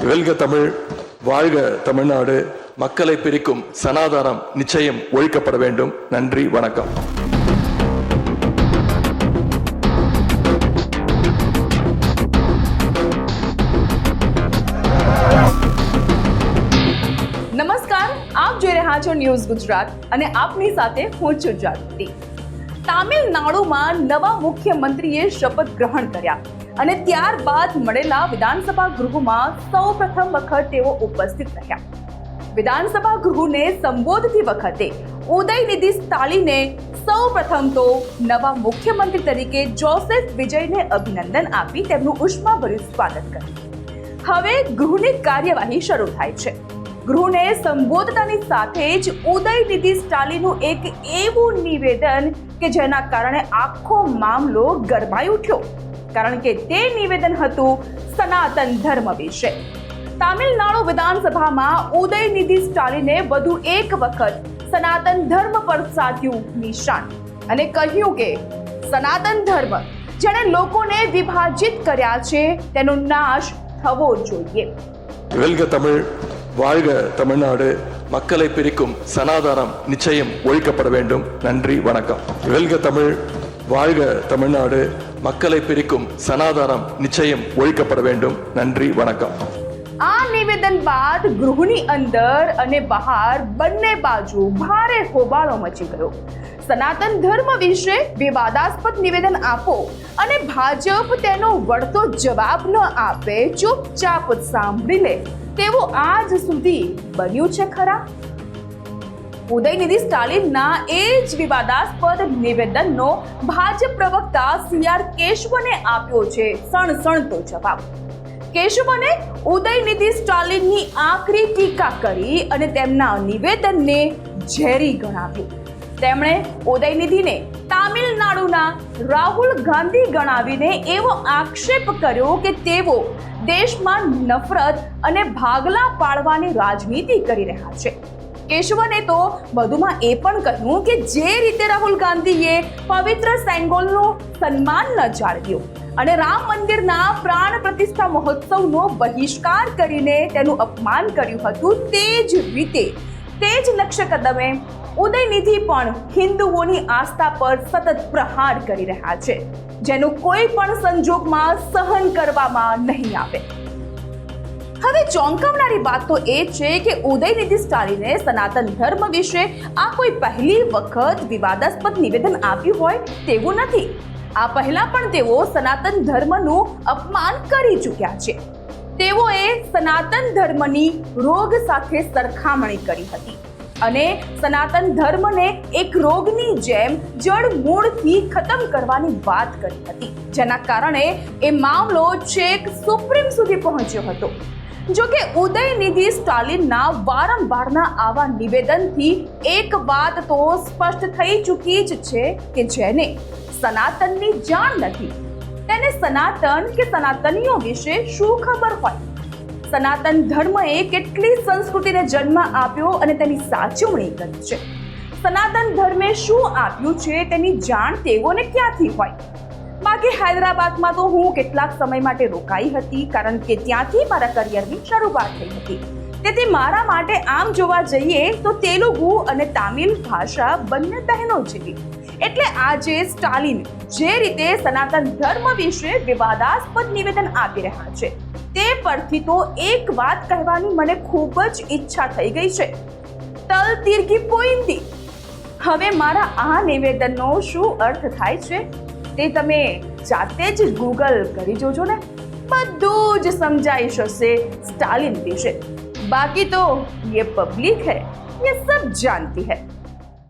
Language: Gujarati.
வெல்க தமிழ், வாழ்க தமிழ்நாடு. மக்களை பிரிக்கும் சனாதானம் நிச்சயம் ஒழிக்கப்பட வேண்டும். நன்றி, வணக்கம். નમસ્કાર, આપ જોઈ રહ્યા છો ન્યૂઝ ગુજરાત અને આપની સાથે હું છું જાગૃતિ. તામિલનાડુમાં નવા મુખ્યમંત્રીએ શપથ ગ્રહણ કર્યા અને ત્યારબાદ મળેલા વિધાનસભા ગૃહમાં સૌપ્રથમ વખત તેઓ ઉપસ્થિત રહ્યા. વિધાનસભા ગૃહને સંબોધતી વખતે ઉદયનિધિ સ્ટાલિને સૌપ્રથમ તો નવા મુખ્યમંત્રી તરીકે જોસેફ વિજયને અભિનંદન આપી તેમનું ઉષ્માભર્યું સ્વાગત કર્યું. હવે ગૃહની કાર્યવાહી શરૂ થાય છે. ગૃહને સંબોધતાની સાથે જ ઉદયનિધિ સ્ટાલિનનું એક એવું નિવેદન કે જેના કારણે આખો મામલો ગરમાઈ ઉઠ્યો, કારણ કે તે નિવેદન હતું સનાતન ધર્મ વિશે. તામિલનાડુ વિધાનસભામાં ઉદયનિધિ સ્ટાલિને વધુ એક વખત સનાતન ધર્મ પર સાધ્યું નિશાન અને કહ્યું કે સનાતન ધર્મ જેણે લોકોને વિભાજિત કર્યા છે તેનો નાશ થવો જોઈએ. வெல்க தமிழ், வாழ்க தமிழ்நாடு. மக்களை பிரிக்கும் சனாதானம் நிச்சயம் ஒழிக்கப்பட வேண்டும். நன்றி, வணக்கம். வெல்க தமிழ், வாழ்க தமிழ்நாடு. மக்களை பிரிக்கும் சனாதானம் நிச்சயம் ஒழிக்கப்பட வேண்டும். நன்றி, வணக்கம். આ નિવેદન બાદ ગૃહની અંદર અને બહાર બંને બાજુ ભારે હોબાળો મચી ગયો. સનાતન ધર્મ વિશે વિવાદાસ્પદ નિવેદન આપો અને ભાજપ તેનો વળતો જવાબ ન આપે, ચૂપચાપ સાંભળી લે તેવું આજ સુધી બન્યું છે ખરા? ઉદયનિધિ સ્ટાલિનના એ જ વિવાદાસ્પદ નિવેદનનો ભાજપ પ્રવક્તા CR કેશવને આપ્યો છે સણસણતો જવાબ. કેશવને ઉદયનિધિ સ્ટાલિનની આકરી ટીકા કરી અને તેમના નિવેદનને ઝેરી ગણાવ્યું. તેમણે ઉદયનિધિને તામિલનાડુના રાહુલ ગાંધી ગણાવીને એવો આક્ષેપ કર્યો કે તેઓ દેશમાં નફરત અને ભાગલા પાડવાની રાજનીતિ કરી રહ્યા છે. કેશવને તો વધુમાં એ પણ કહ્યું કે જે રીતે રાહુલ ગાંધીએ પવિત્ર સેંગોલનું સન્માન ન જાળવ્યું અને રામ મંદિરના પ્રાણ પ્રતિષ્ઠા મહોત્સવનો બહિષ્કાર કરીને તેનું અપમાન કર્યું હતું, તે જ રીતે તે જ નક્ષકદમે ઉદયનિધિ પણ હિન્દુઓની આસ્થા પર સતત પ્રહાર કરી રહ્યા છે, જેનું કોઈ પણ સંજોગમાં સહન કરવામાં નહીં આવે. હવે ચોંકાવનારી વાત તો એ છે કે ઉદયનિધિ સ્ટાલિને સનાતન ધર્મ વિશે આ કોઈ પહેલી વખત વિવાદાસ્પદ નિવેદન આપ્યું હોય તેવું નથી. આ પહેલા પણ તેઓ સનાતન ધર્મનું અપમાન કરી ચૂક્યા છે. તેઓએ સનાતન ધર્મની રોગ સાથે સરખામણી કરી હતી અને સનાતન ધર્મને એક રોગની જેમ જડ મૂળથી ખતમ કરવાની વાત કરી હતી, જેના કારણે એ મામલો છેક સુપ્રીમ સુધી પહોંચ્યો હતો. જો કે ઉદયનિધિ સ્ટાલિનના વારંવારના આવા નિવેદનથી એક વાત તો સ્પષ્ટ થઈ ચૂકી જ છે કે જેને સનાતનની જાણ નથી તેને સનાતન કે સનાતનીઓ વિશે શું ખબર હોય? સનાતન ધર્મએ કેટલી સંસ્કૃતિને જન્મ આપ્યો અને તેની સાચવણી કરી છે. સનાતન ધર્મે શું આપ્યું છે તેની જાણ તેઓને ક્યાંથી હોય? બાકી હૈદરાબાદમાં તો હું કેટલાક સમય માટે રોકાઈ હતી, કારણ કે ત્યાંથી મારા કરિયરની શરૂઆત થઈ હતી. તેથી મારા માટે આમ જોવા જઈએ તો તેલુગુ અને તામિલ ભાષા બંને બહેનો જેવી. એટલે આજે સ્ટાલિન જે રીતે સનાતન ધર્મ વિશે વિવાદાસ્પદ નિવેદન આપી રહ્યા છે તે પરથી તો એક વાત કહેવાની મને ખૂબ જ ઈચ્છા થઈ ગઈ છે. તલ તીર્કી પોઈંતી. હવે મારા આ નિવેદનનો શું અર્થ થાય છે તે તમે જાતે જ ગૂગલ કરી જોજો ને, બધું જ સમજાઈ જશે સ્ટાલિન વિશે. બાકી તો ये पब्लिक है, ये सब जानती है.